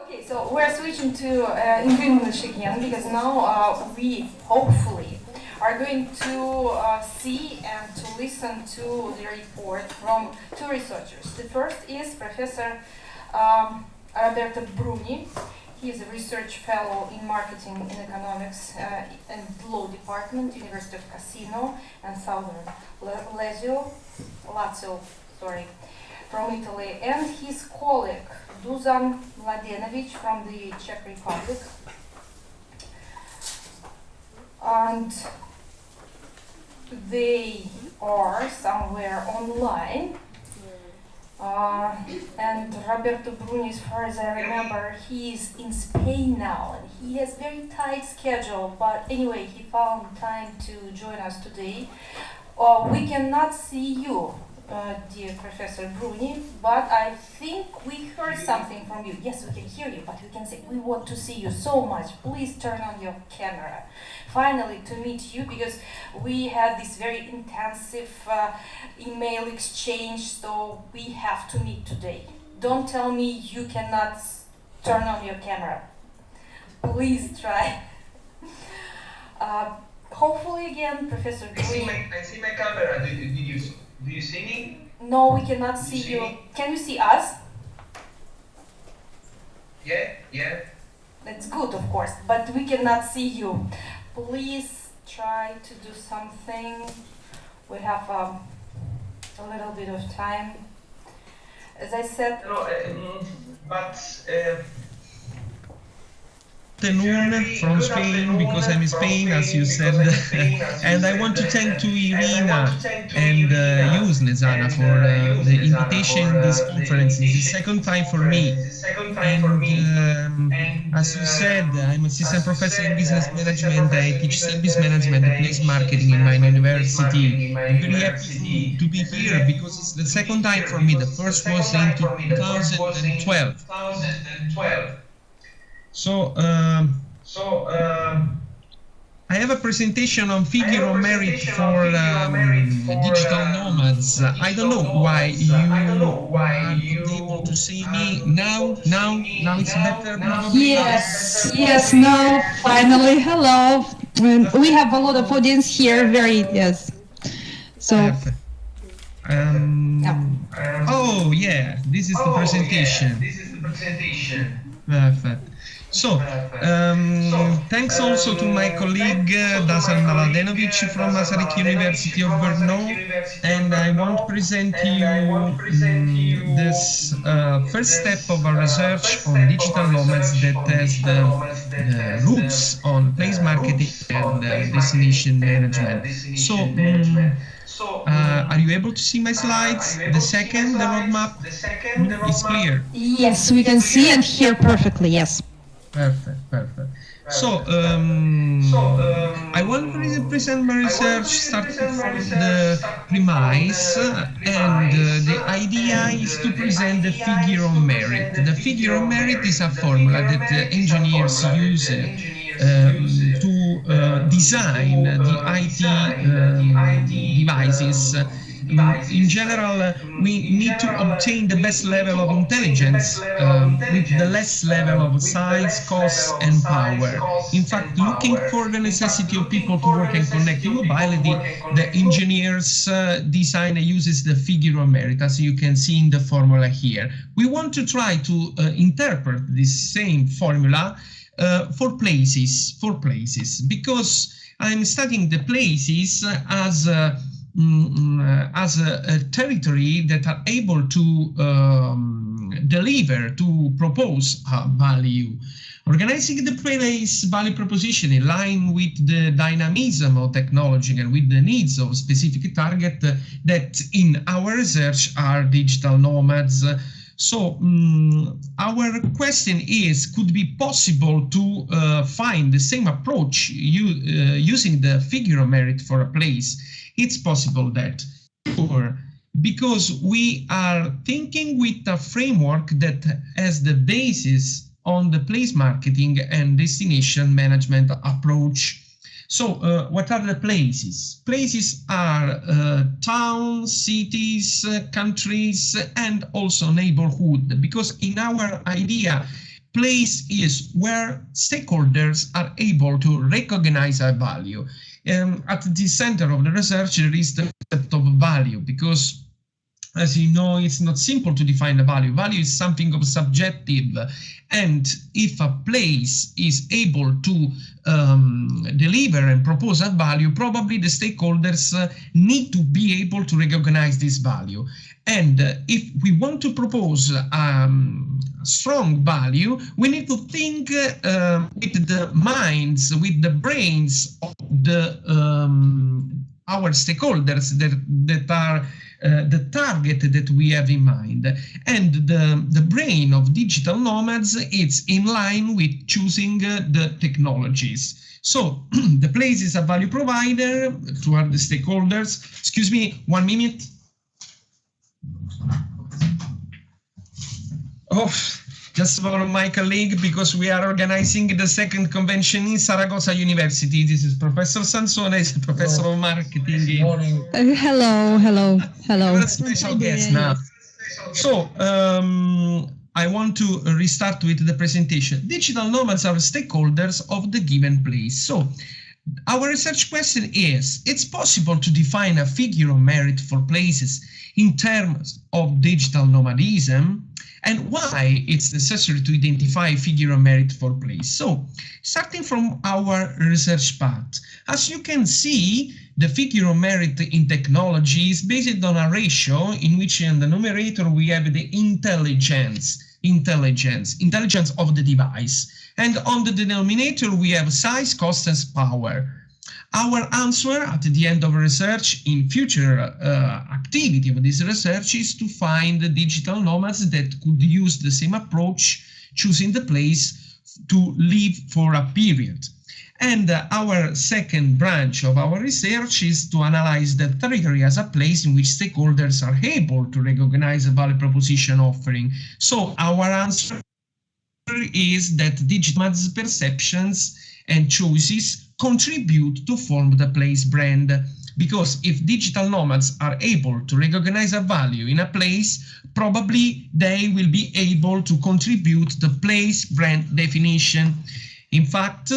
Okay, so we're switching to English again because now we hopefully are going to see and to listen to the report from two researchers. The first is Professor Roberto Bruni. He is a research fellow in marketing and economics and law department, University of Cassino and Southern Lazio, from Italy, and his colleague Dusan Mladenovic from the Czech Republic. And they are somewhere online. And Roberto Bruni, as far as I remember, he is in Spain now, and he has very tight schedule, but anyway, he found time to join us today. We cannot see you, dear Professor Bruni, but I think we heard something from you. Yes, we can hear you, but we can say we want to see you so much. Please turn on your camera. Finally, to meet you, because we had this very intensive email exchange, so we have to meet today. Don't tell me you cannot turn on your camera. Please try. Hopefully again, Professor Bruni. I see my camera. Do you see me? No, we cannot see you. Me? Can you see us? Yeah. That's good, of course, but we cannot see you. Please try to do something. We have a little bit of time. As I said, Afternoon from Spain, because I'm in Spain, as you said, and I want to thank to Irina and you, Snezana, for the invitation to this conference. It's the second time for me, and as you said, I'm assistant professor in business management. I teach service management and place marketing in my university. I'm very happy to be here because it's the second time for me. The first was in 2012. So, I have a presentation on figure of merit for digital nomads. I don't know why you are not able to see me now. Now it's better. Probably. Yes. Now finally, hello. We have a lot of audience here. Yes. So. Oh yeah, this is the presentation. Perfect. So, thanks also to my colleague Dusan Mladenovic from University of Brno, and I want to present to you this first step of our research on digital nomads that has the roots on place marketing and destination management. So, are you able to see my slides? The roadmap is clear. Yes, we can see and hear perfectly. Yes. Perfect. So, I want to present my research starting from the premise, and the idea is to present the figure of merit. The figure of merit is a formula that engineers use to design the IT devices. In general, we need to obtain the best level of intelligence with the less level of size, cost, and power. In fact, looking for the necessity of people to work and connect mobility, the engineers design uses the figure of merit, as you can see in the formula here. We want to try to interpret this same formula for places, because I'm studying the places as a territory that are able to deliver, to propose value. Organizing the place value proposition in line with the dynamism of technology and with the needs of specific target that in our research are digital nomads. So our question is, could it be possible to find the same approach using the figure of merit for a place? It's possible that, sure, because we are thinking with a framework that has the basis on the place marketing and destination management approach. So what are the places? Places are towns, cities, countries, and also neighborhood, because in our idea, place is where stakeholders are able to recognize a value. At the center of the research, there is the concept of value, because as you know, it's not simple to define a value. Value is something of subjective. And if a place is able to deliver and propose a value, probably the stakeholders need to be able to recognize this value. And if we want to propose strong value, we need to think with the minds, with the brains of the our stakeholders that are the target that we have in mind. And the brain of digital nomads is in line with choosing the technologies. So the place is a value provider toward the stakeholders. Excuse me, 1 minute. Oh, just for my colleague, because we are organizing the second convention in Saragossa University. This is Professor Sansone, is Professor of Marketing. Good morning. Hello. We're a special guest now. So I want to restart with the presentation. Digital nomads are stakeholders of the given place. So our research question is, it's possible to define a figure of merit for places in terms of digital nomadism, and why it's necessary to identify a figure of merit for place. So, starting from our research path, as you can see, the figure of merit in technology is based on a ratio in which in the numerator we have the intelligence of the device, and on the denominator we have size, cost, and power. Our answer at the end of research in future activity of this research is to find the digital nomads that could use the same approach, choosing the place to live for a period. And our second branch of our research is to analyze the territory as a place in which stakeholders are able to recognize a value proposition offering. So our answer is that digital nomads' perceptions and choices contribute to form the place brand, because if digital nomads are able to recognize a value in a place, probably they will be able to contribute the place brand definition. In fact,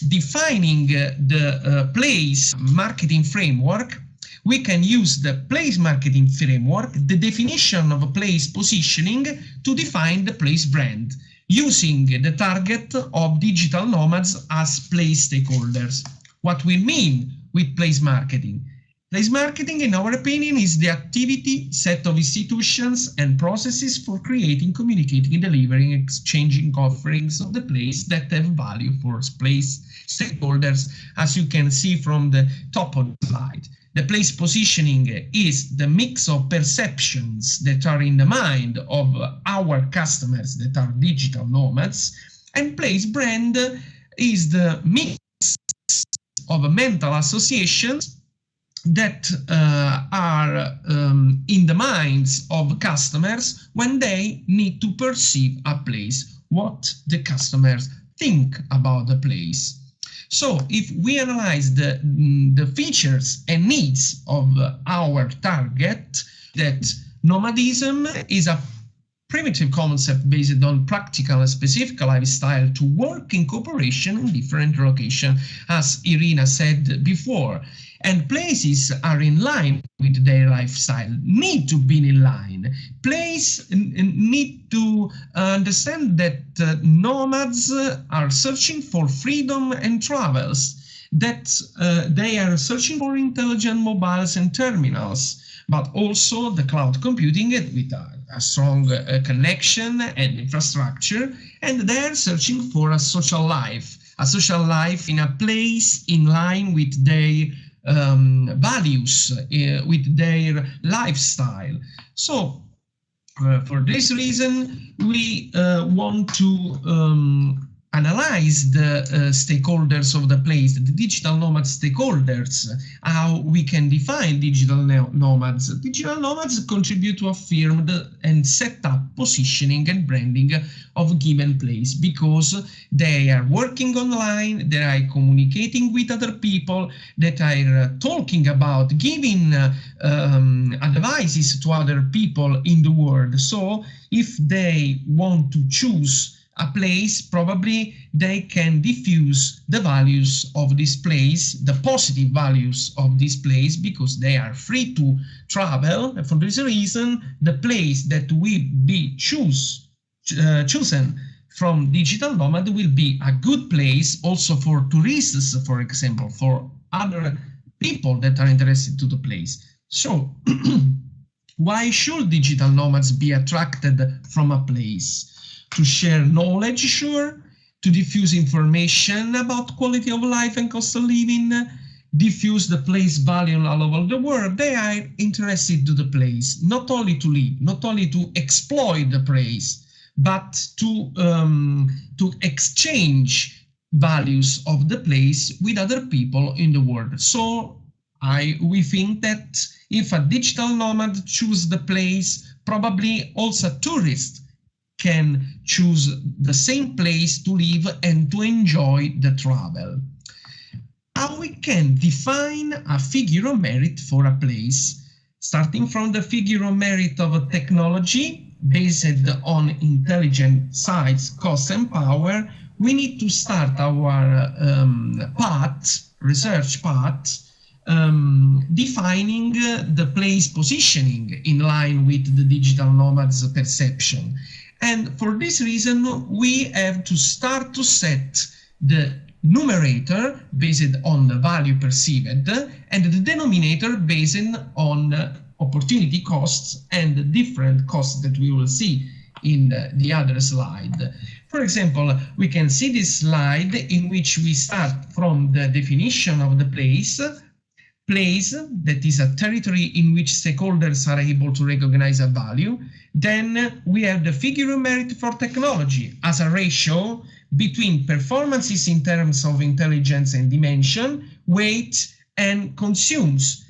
defining the place marketing framework, we can use the place marketing framework, the definition of a place positioning, to define the place brand, using the target of digital nomads as place stakeholders. What we mean with place marketing? Place marketing, in our opinion, is the activity set of institutions and processes for creating, communicating, delivering, exchanging offerings of the place that have value for place stakeholders, as you can see from the top of the slide. The place positioning is the mix of perceptions that are in the mind of our customers that are digital nomads, and place brand is the mix of mental associations that are in the minds of customers when they need to perceive a place, what the customers think about the place. So if we analyze the features and needs of our target, that nomadism is a primitive concept based on practical and specific lifestyle to work in cooperation in different locations, as Irina said before. And places are in line with their lifestyle, need to be in line. Places need to understand that nomads are searching for freedom and travels, that they are searching for intelligent mobiles and terminals, but also the cloud computing with a strong connection and infrastructure, and they are searching for a social life in a place in line with their values, with their lifestyle. So for this reason, we want to analyze the stakeholders of the place, the digital nomad stakeholders, how we can define digital nomads. Digital nomads contribute to affirm and set up positioning and branding of a given place, because they are working online, they are communicating with other people, that are talking about giving advices to other people in the world. So if they want to choose a place, probably they can diffuse the values of this place, the positive values of this place, because they are free to travel. And for this reason, the place that will be chosen from digital nomad will be a good place also for tourists, for example, for other people that are interested to the place. So why should digital nomads be attracted from a place? To share knowledge, sure, to diffuse information about quality of life and cost of living, diffuse the place value all over the world. They are interested to the place, not only to live, not only to exploit the place, but to exchange values of the place with other people in the world. So we think that if a digital nomad chooses the place, probably also tourists can choose the same place to live and to enjoy the travel. How we can define a figure of merit for a place? Starting from the figure of merit of a technology based on intelligent size, cost and power, we need to start our research path, defining the place positioning in line with the digital nomad's perception. And for this reason, we have to start to set the numerator based on the value perceived and the denominator based on opportunity costs and the different costs that we will see in the other slide. For example, we can see this slide in which we start from the definition of the place, that is a territory in which stakeholders are able to recognize a value. Then we have the figure of merit for technology as a ratio between performances in terms of intelligence and dimension, weight, and consumes.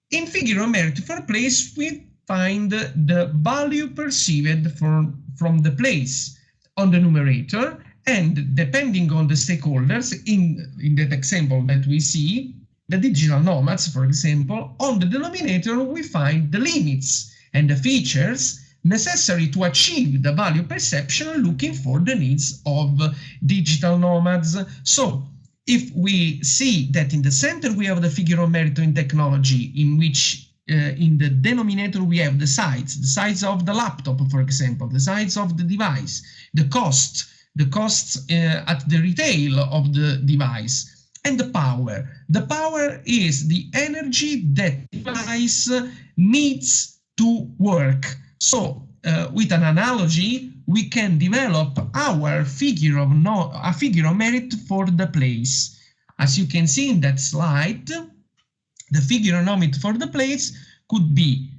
In figure of merit for place, we find the value perceived from the place on the numerator, and depending on the stakeholders, in that example that we see, the digital nomads, for example, on the denominator we find the limits and the features necessary to achieve the value perception looking for the needs of digital nomads. So if we see that in the center we have the figure of merit in technology, in which in the denominator we have the size of the laptop, for example, the size of the device, the costs at the retail of the device, and the power. The power is the energy that the device needs to work. So with an analogy, we can develop our figure of merit for the place. As you can see in that slide, the figure of merit for the place could be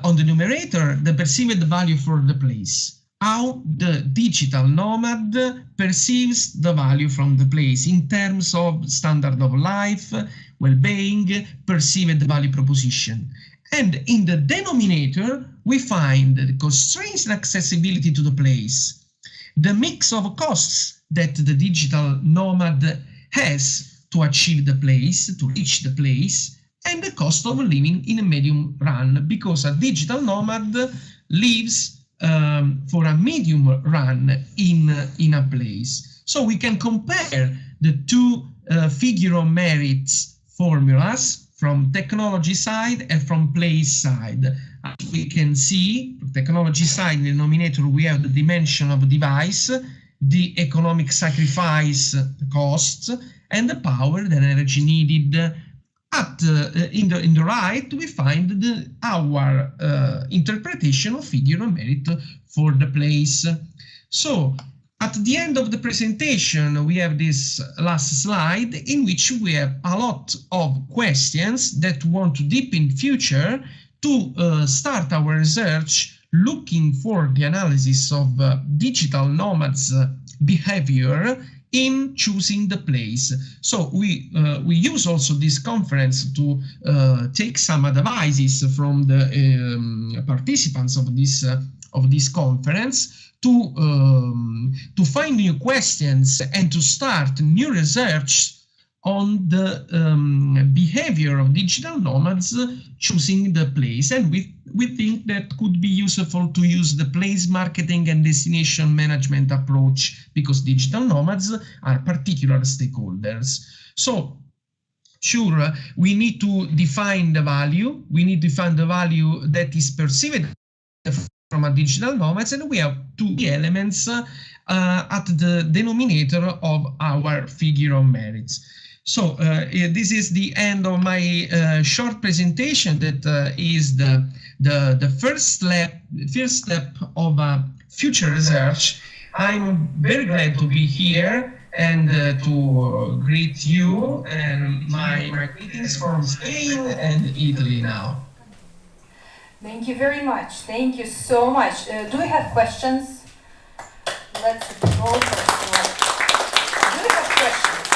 on the numerator, the perceived value for the place. How the digital nomad perceives the value from the place in terms of standard of life, well-being, perceived value proposition. And in the denominator, we find the constraints and accessibility to the place, the mix of costs that the digital nomad has to achieve the place, to reach the place, and the cost of living in a medium run, because a digital nomad lives for a medium run in a place. So we can compare the two figure of merits formulas from technology side and from place side. As we can see, technology side, in the denominator, we have the dimension of device, the economic sacrifice costs, and the power, the energy needed. In the right, we find our interpretation of figure of merit for the place. So at the end of the presentation, we have this last slide in which we have a lot of questions that want to deep in future to start our research looking for the analysis of digital nomads' behavior in choosing the place. So we use also this conference to take some advices from the participants of this conference to find new questions and to start new research on the behavior of digital nomads choosing the place, and we think that could be useful to use the place marketing and destination management approach, because digital nomads are particular stakeholders. So sure, we need to define the value. We need to define the value that is perceived from a digital nomads, and we have two elements at the denominator of our figure of merits. So this is the end of my short presentation. That is the first step of future research. I'm very glad to be here and to greet you and my greetings from Spain and Italy now. Thank you very much. Thank you so much. Do we have questions? Let's go for it. Do we have questions?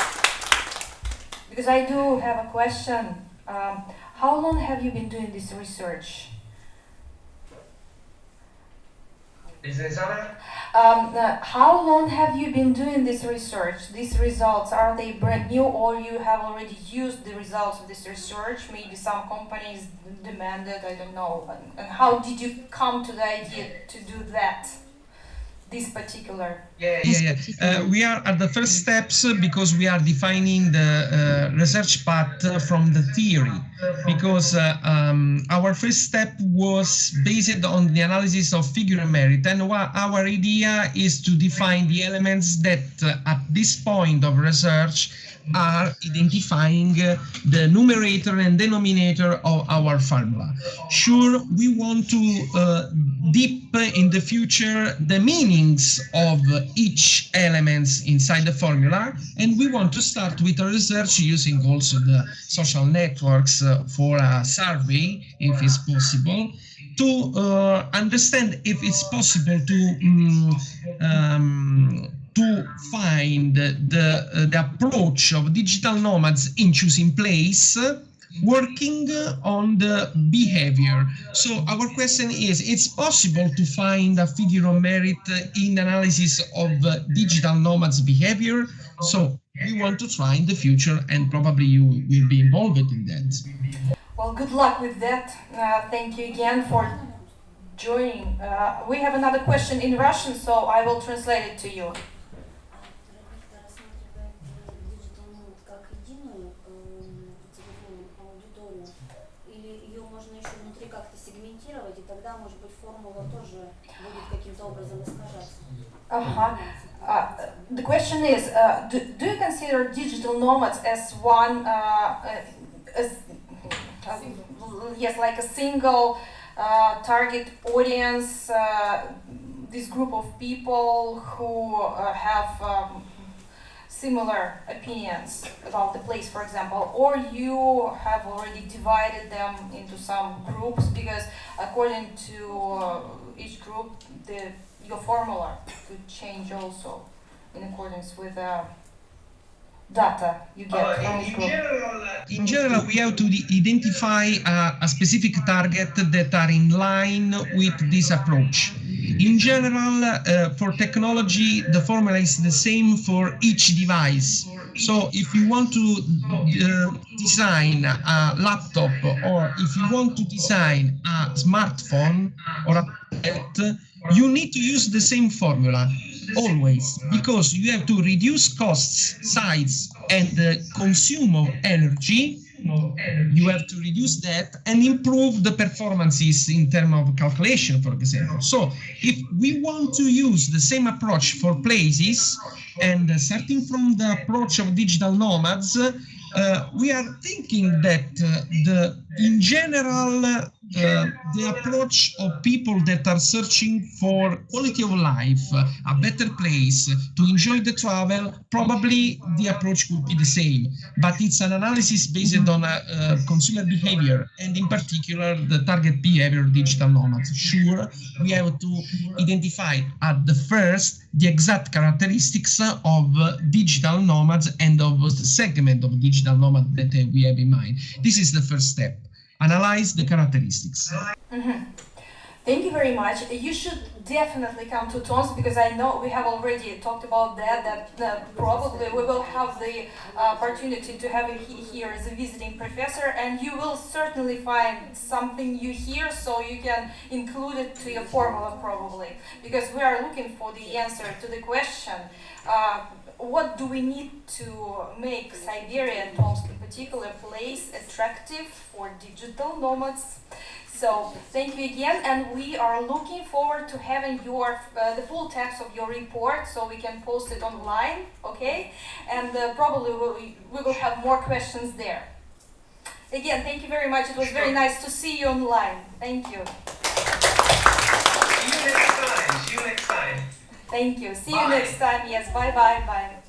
Because I do have a question. How long have you been doing this research? How long have you been doing this research? These results, are they brand new, or you have already used the results of this research? Maybe some companies demanded, I don't know. And how did you come to the idea to do that? This particular? We are at the first steps because we are defining the research path from the theory, because our first step was based on the analysis of figure of merit, and our idea is to define the elements that at this point of research are identifying the numerator and denominator of our formula. Sure, we want to deep in the future the meanings of each elements inside the formula, and we want to start with a research using also the social networks for a survey, if it's possible, to understand if it's possible to find the approach of digital nomads in choosing place, working on the behavior. So our question is, it's possible to find a figure of merit in analysis of digital nomads behavior? So we want to try in the future, and probably you will be involved in that. Well, good luck with that. Thank you again for joining. We have another question in Russian, so I will translate it to you. The question is, do you consider digital nomads as one, yes, like a single target audience, this group of people who have similar opinions about the place, for example, or you have already divided them into some groups, because according to each group, your formula could change also in accordance with the data you get from each group. In general, we have to identify a specific target that are in line with this approach. In general, for technology, the formula is the same for each device. So if you want to design a laptop, or if you want to design a smartphone or a tablet, you need to use the same formula always, because you have to reduce costs, size, and the consume of energy. You have to reduce that and improve the performances in terms of calculation, for example. So if we want to use the same approach for places, and starting from the approach of digital nomads, we are thinking that in general, the approach of people that are searching for quality of life, a better place to enjoy the travel, probably the approach could be the same. But it's an analysis based on consumer behavior, and in particular the target behavior of digital nomads. Sure, we have to identify at the first the exact characteristics of digital nomads and of the segment of digital nomad that we have in mind. This is the first step. Analyze the characteristics. Thank you very much. You should definitely come to Tomsk because I know we have already talked about that probably we will have the opportunity to have you here as a visiting professor, and you will certainly find something new here so you can include it to your formula probably, because we are looking for the answer to the question, what do we need to make Siberia and Tomsk in particular place attractive for digital nomads? So thank you again, and we are looking forward to having your the full text of your report so we can post it online, okay? And probably we will have more questions there. Again, thank you very much. It was very nice to see you online. Thank you. See you next time. See you next time. Thank you. See Bye. you next time. Yes. Bye. Bye. Bye.